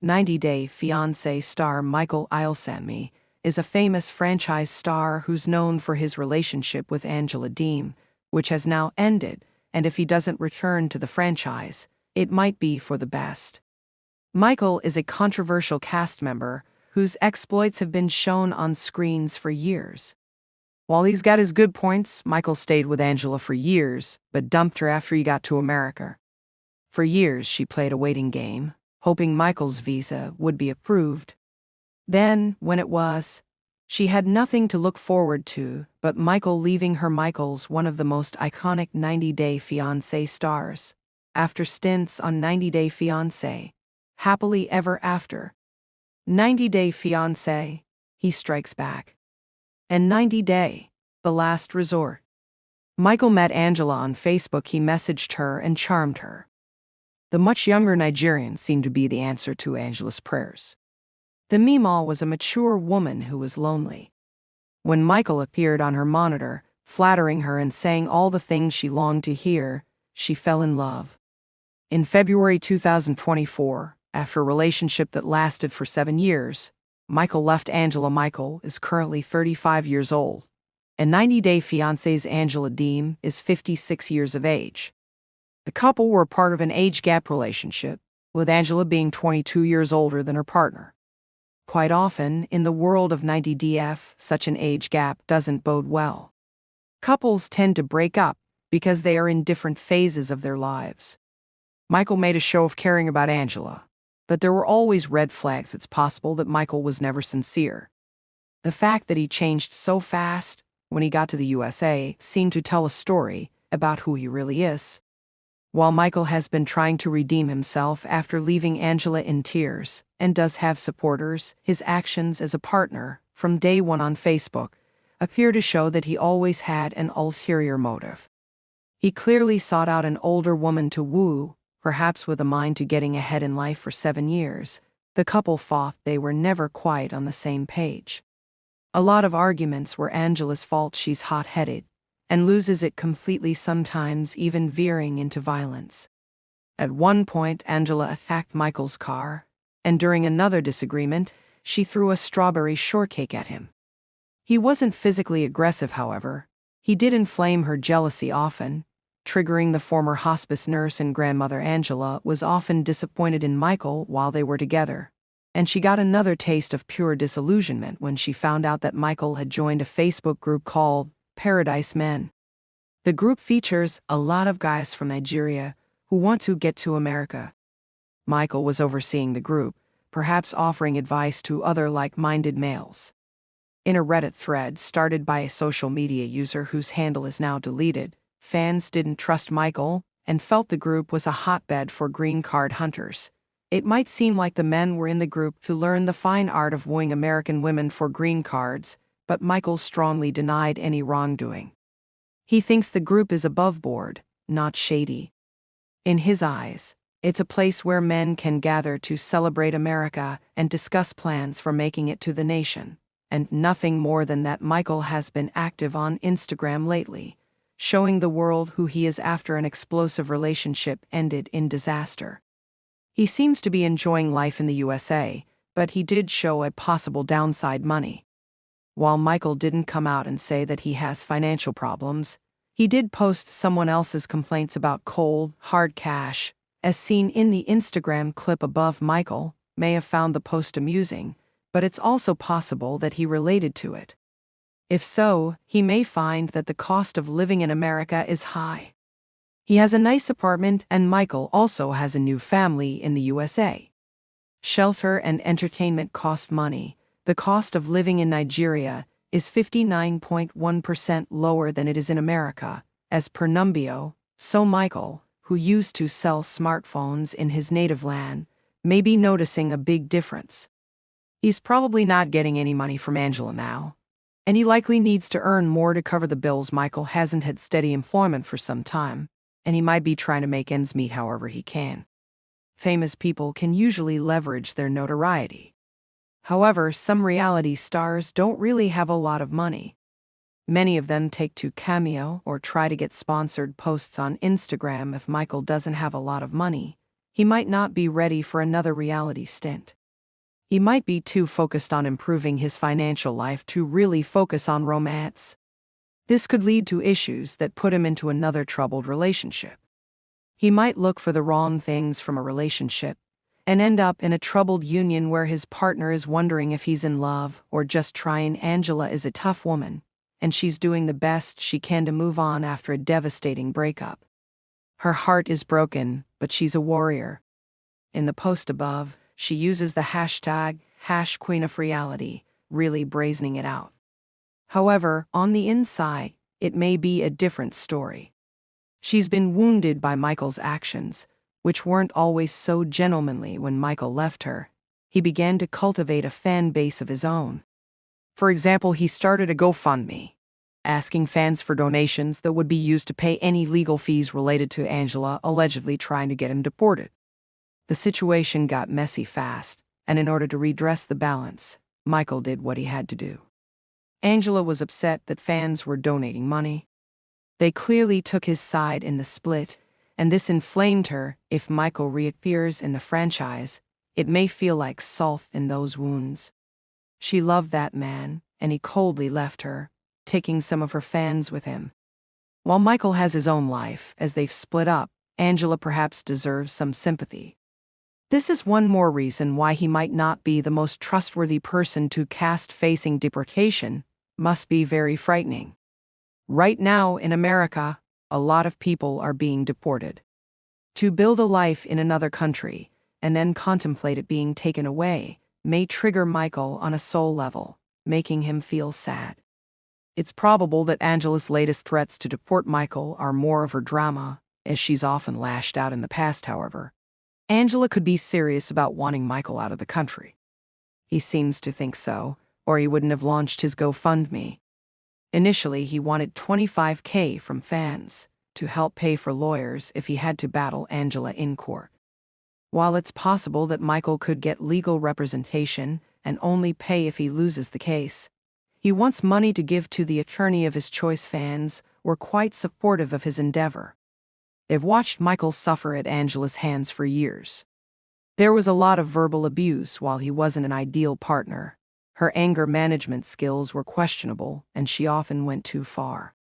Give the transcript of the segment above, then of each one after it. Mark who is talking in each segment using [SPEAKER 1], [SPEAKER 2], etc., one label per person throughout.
[SPEAKER 1] 90-Day Fiancé star Michael Ilesanmi is a famous franchise star who's known for his relationship with Angela Deem, which has now ended, and if he doesn't return to the franchise, it might be for the best. Michael is a controversial cast member whose exploits have been shown on screens for years. While he's got his good points, Michael stayed with Angela for years, but dumped her after he got to America. For years, she played a waiting game, hoping Michael's visa would be approved. Then, when it was, she had nothing to look forward to but Michael leaving her. Michael's one of the most iconic 90-Day Fiancé stars. After stints on 90-Day Fiancé, Happily Ever After, 90-Day Fiancé, he strikes back, and 90-Day, The Last Resort. Michael met Angela on Facebook. He messaged her and charmed her. The much younger Nigerian seemed to be the answer to Angela's prayers. The Meemaw was a mature woman who was lonely. When Michael appeared on her monitor, flattering her and saying all the things she longed to hear, she fell in love. In February 2024, after a relationship that lasted for 7 years, Michael left Angela. Michael is currently 35 years old, and 90-Day Fiancé's Angela Deem is 56 years of age. The couple were part of an age gap relationship, with Angela being 22 years older than her partner. Quite often, in the world of 90DF, such an age gap doesn't bode well. Couples tend to break up because they are in different phases of their lives. Michael made a show of caring about Angela, but there were always red flags. It's possible that Michael was never sincere. The fact that he changed so fast when he got to the USA seemed to tell a story about who he really is. While Michael has been trying to redeem himself after leaving Angela in tears and does have supporters, his actions as a partner from day one on Facebook appear to show that he always had an ulterior motive. He clearly sought out an older woman to woo, perhaps with a mind to getting ahead in life. For 7 years, the couple fought. They were never quite on the same page. A lot of arguments were Angela's fault. She's hot-headed and loses it completely, sometimes even veering into violence. At one point, Angela attacked Michael's car, and during another disagreement, she threw a strawberry shortcake at him. He wasn't physically aggressive, however. He did inflame her jealousy often, triggering the former hospice nurse and grandmother. Angela was often disappointed in Michael while they were together, and she got another taste of pure disillusionment when she found out that Michael had joined a Facebook group called Paradise Men. The group features a lot of guys from Nigeria who want to get to America. Michael was overseeing the group, perhaps offering advice to other like-minded males. In a Reddit thread started by a social media user whose handle is now deleted, fans didn't trust Michael and felt the group was a hotbed for green card hunters. It might seem like the men were in the group to learn the fine art of wooing American women for green cards, but Michael strongly denied any wrongdoing. He thinks the group is above board, not shady. In his eyes, it's a place where men can gather to celebrate America and discuss plans for making it to the nation, and nothing more than that. Michael has been active on Instagram lately, showing the world who he is after an explosive relationship ended in disaster. He seems to be enjoying life in the USA, but he did show a possible downside: money. While Michael didn't come out and say that he has financial problems, he did post someone else's complaints about cold, hard cash, as seen in the Instagram clip above. Michael may have found the post amusing, but it's also possible that he related to it. If so, he may find that the cost of living in America is high. He has a nice apartment, and Michael also has a new family in the USA. Shelter and entertainment cost money. The cost of living in Nigeria is 59.1% lower than it is in America, as per Numbeo, so Michael, who used to sell smartphones in his native land, may be noticing a big difference. He's probably not getting any money from Angela now, and he likely needs to earn more to cover the bills. Michael hasn't had steady employment for some time, and he might be trying to make ends meet however he can. Famous people can usually leverage their notoriety. However, some reality stars don't really have a lot of money. Many of them take to Cameo or try to get sponsored posts on Instagram. If Michael doesn't have a lot of money, He might not be ready for another reality stint. He might be too focused on improving his financial life to really focus on romance. This could lead to issues that put him into another troubled relationship. He might look for the wrong things from a relationship and end up in a troubled union where his partner is wondering if he's in love or just trying. Angela is a tough woman, and she's doing the best she can to move on after a devastating breakup. Her heart is broken, but she's a warrior. In the post above, she uses the hashtag #QueenOfReality, really brazening it out. However, on the inside, it may be a different story. She's been wounded by Michael's actions, which weren't always so gentlemanly. When Michael left her, he began to cultivate a fan base of his own. For example, he started a GoFundMe, asking fans for donations that would be used to pay any legal fees related to Angela allegedly trying to get him deported. The situation got messy fast, and in order to redress the balance, Michael did what he had to do. Angela was upset that fans were donating money. They clearly took his side in the split, and this inflamed her. If Michael reappears in the franchise, it may feel like salt in those wounds. She loved that man, and he coldly left her, taking some of her fans with him. While Michael has his own life, as they've split up, Angela perhaps deserves some sympathy. This is one more reason why he might not be the most trustworthy person to cast. Facing deportation must be very frightening. Right now in America, a lot of people are being deported. To build a life in another country and then contemplate it being taken away may trigger Michael on a soul level, making him feel sad. It's probable that Angela's latest threats to deport Michael are more of her drama, as she's often lashed out in the past. However, Angela could be serious about wanting Michael out of the country. He seems to think so, or he wouldn't have launched his GoFundMe. Initially, he wanted $25,000 from fans to help pay for lawyers if he had to battle Angela in court. While it's possible that Michael could get legal representation and only pay if he loses the case, he wants money to give to the attorney of his choice. Fans were quite supportive of his endeavor. They've watched Michael suffer at Angela's hands for years. There was a lot of verbal abuse while he wasn't an ideal partner. Her anger management skills were questionable, and she often went too far.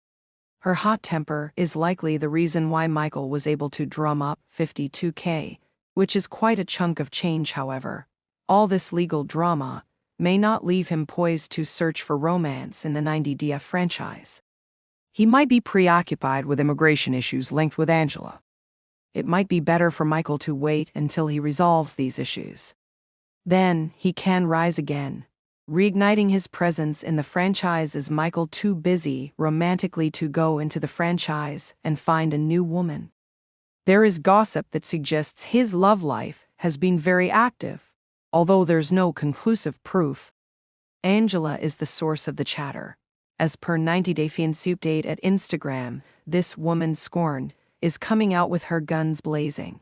[SPEAKER 1] Her hot temper is likely the reason why Michael was able to drum up $52,000, which is quite a chunk of change. However, all this legal drama may not leave him poised to search for romance in the 90DF franchise. He might be preoccupied with immigration issues linked with Angela. It might be better for Michael to wait until he resolves these issues. Then he can rise again, reigniting his presence in the franchise. Is Michael too busy romantically to go into the franchise and find a new woman? There is gossip that suggests his love life has been very active, although there's no conclusive proof. Angela is the source of the chatter. As per 90-Day Fiancé update at Instagram, this woman scorned is coming out with her guns blazing.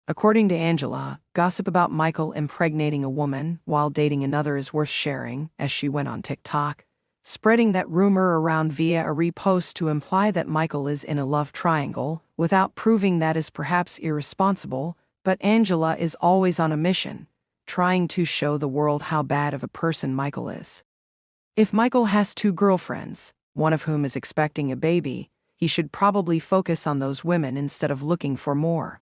[SPEAKER 1] According to Angela, gossip about Michael impregnating a woman while dating another is worth sharing, as she went on TikTok, spreading that rumor around via a repost to imply that Michael is in a love triangle. Without proving that is perhaps irresponsible, but Angela is always on a mission, trying to show the world how bad of a person Michael is. If Michael has 2 girlfriends, one of whom is expecting a baby, he should probably focus on those women instead of looking for more.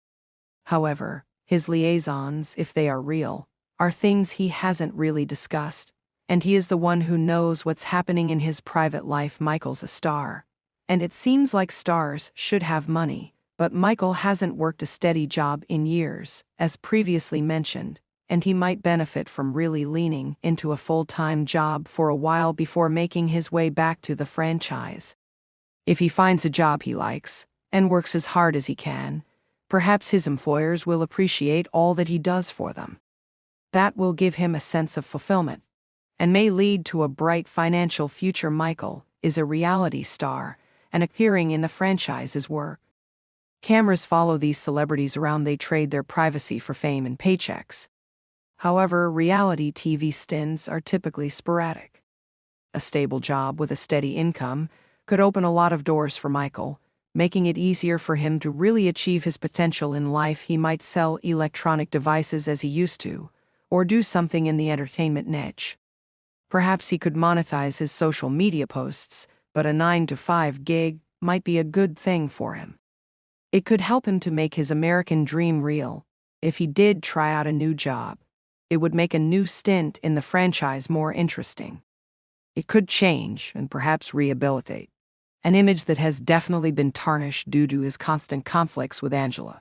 [SPEAKER 1] However, his liaisons, if they are real, are things he hasn't really discussed, and he is the one who knows what's happening in his private life. Michael's a star, and it seems like stars should have money, but Michael hasn't worked a steady job in years, as previously mentioned, and he might benefit from really leaning into a full-time job for a while before making his way back to the franchise. If he finds a job he likes, and works as hard as he can, perhaps his employers will appreciate all that he does for them. That will give him a sense of fulfillment, and may lead to a bright financial future. Michael is a reality star, and appearing in the franchise is work. Cameras follow these celebrities around. They trade their privacy for fame and paychecks. However, reality TV stints are typically sporadic. A stable job with a steady income could open a lot of doors for Michael, making it easier for him to really achieve his potential in life. He might sell electronic devices as he used to, or do something in the entertainment niche. Perhaps he could monetize his social media posts, but a 9-to-5 gig might be a good thing for him. It could help him to make his American dream real. If he did try out a new job, it would make a new stint in the franchise more interesting. It could change and perhaps rehabilitate an image that has definitely been tarnished due to his constant conflicts with Angela.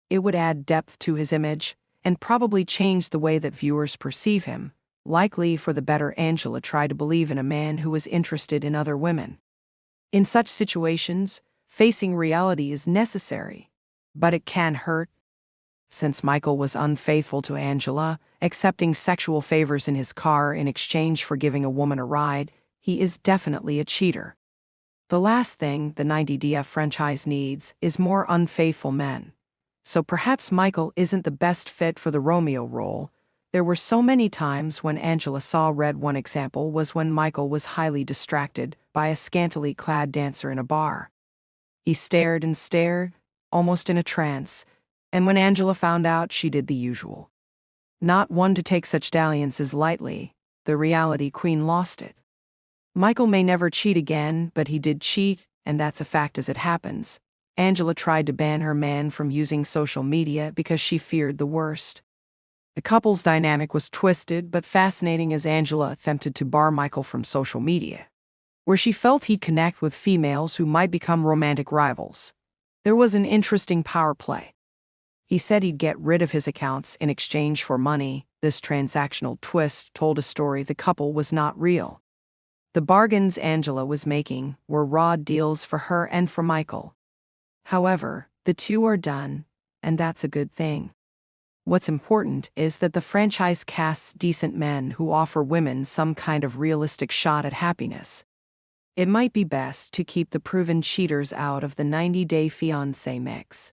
[SPEAKER 1] It would add depth to his image and probably change the way that viewers perceive him, likely for the better. Angela tried to believe in a man who was interested in other women. In such situations, facing reality is necessary, but it can hurt. Since Michael was unfaithful to Angela, accepting sexual favors in his car in exchange for giving a woman a ride, he is definitely a cheater. The last thing the 90DF franchise needs is more unfaithful men. So perhaps Michael isn't the best fit for the Romeo role. There were so many times when Angela saw red. One example was when Michael was highly distracted by a scantily clad dancer in a bar. He stared and stared, almost in a trance, and when Angela found out, she did the usual. Not one to take such dalliances lightly, the reality queen lost it. Michael may never cheat again, but he did cheat, and that's a fact as it happens. Angela tried to ban her man from using social media because she feared the worst. The couple's dynamic was twisted but fascinating as Angela attempted to bar Michael from social media, where she felt he'd connect with females who might become romantic rivals. There was an interesting power play. He said he'd get rid of his accounts in exchange for money. This transactional twist told a story the couple was not real. The bargains Angela was making were raw deals for her and for Michael. However, the two are done, and that's a good thing. What's important is that the franchise casts decent men who offer women some kind of realistic shot at happiness. It might be best to keep the proven cheaters out of the 90-Day Fiancé mix.